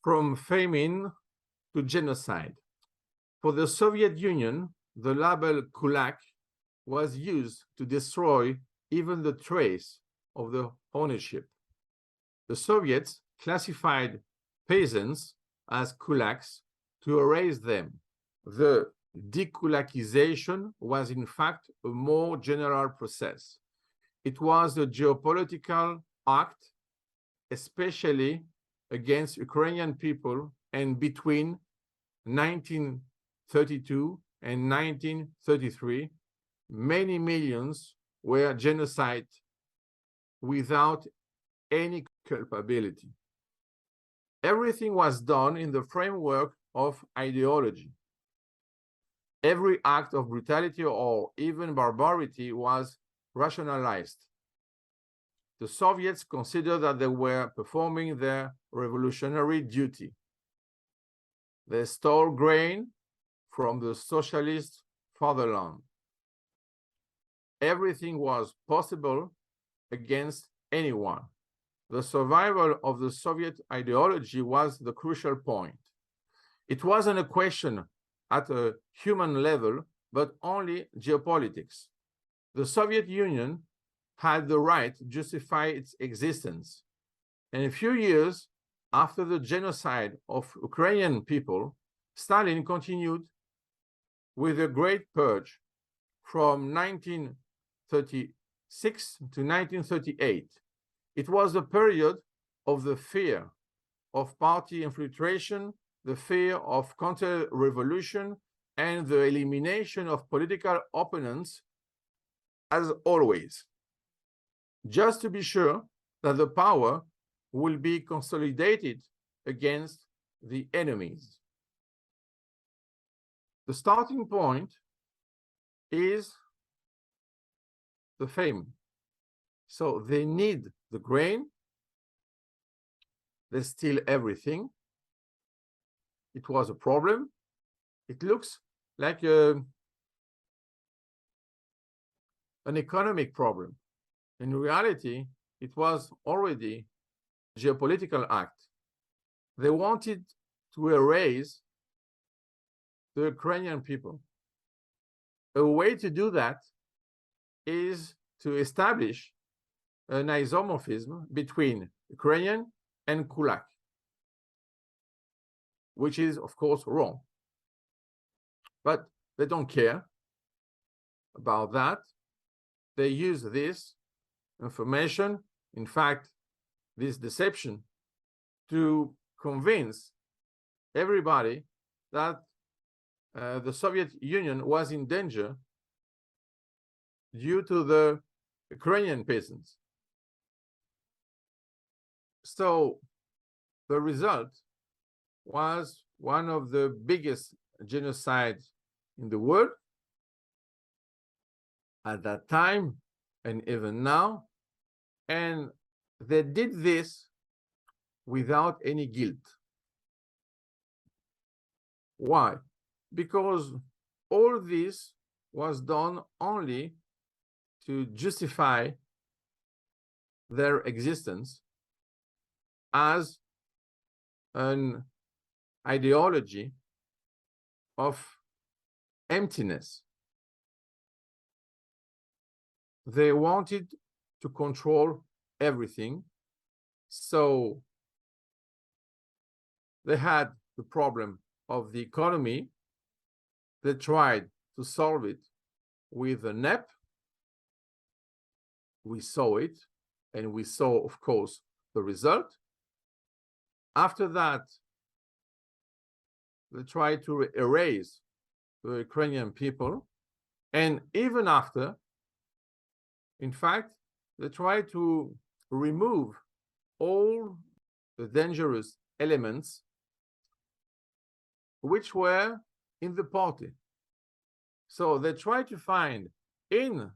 from famine to genocide. For the Soviet Union, the label kulak was used to destroy even the trace of the ownership. The Soviets classified peasants as kulaks to erase them. The dekulakization was in fact a more general process. It was a geopolitical act, especially against Ukrainian people, and between 1932 and 1933, many millions were genocided without any culpability. Everything was done in the framework of ideology. Every act of brutality or even barbarity was rationalized. The Soviets considered that they were performing their revolutionary duty. They stole grain from the socialist fatherland. Everything was possible against anyone. The survival of the Soviet ideology was the crucial point. It wasn't a question at a human level, but only geopolitics. The Soviet Union had the right to justify its existence. And a few years after the genocide of Ukrainian people, Stalin continued with the Great Purge from 1936 to 1938. It was a period of the fear of party infiltration, the fear of counter-revolution, and the elimination of political opponents, as always, just to be sure that the power will be consolidated against the enemies. The starting point is the famine. So they need the grain, they steal everything. It was a problem. It looks like an economic problem. In reality, it was already a geopolitical act. They wanted to erase the Ukrainian people. A way to do that is to establish an isomorphism between Ukrainian and kulak, which is, of course, wrong. But they don't care about that. They use this information, in fact, this deception, to convince everybody that the Soviet Union was in danger due to the Ukrainian peasants. So the result was one of the biggest genocides in the world at that time and even now. And they did this without any guilt. Why? Because all this was done only to justify their existence as an ideology of emptiness. They wanted to control everything, so they had the problem of the economy. They tried to solve it with a NEP. We saw it, and we saw, of course, the result. After that, they tried to erase the Ukrainian people. And even after, in fact, they tried to remove all the dangerous elements which were in the party. So they tried to find in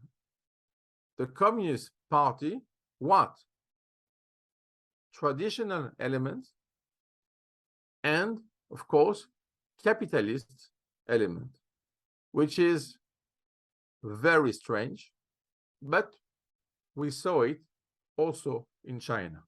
the Communist Party what? Traditional elements and, of course, capitalist element, which is very strange, but we saw it also in China.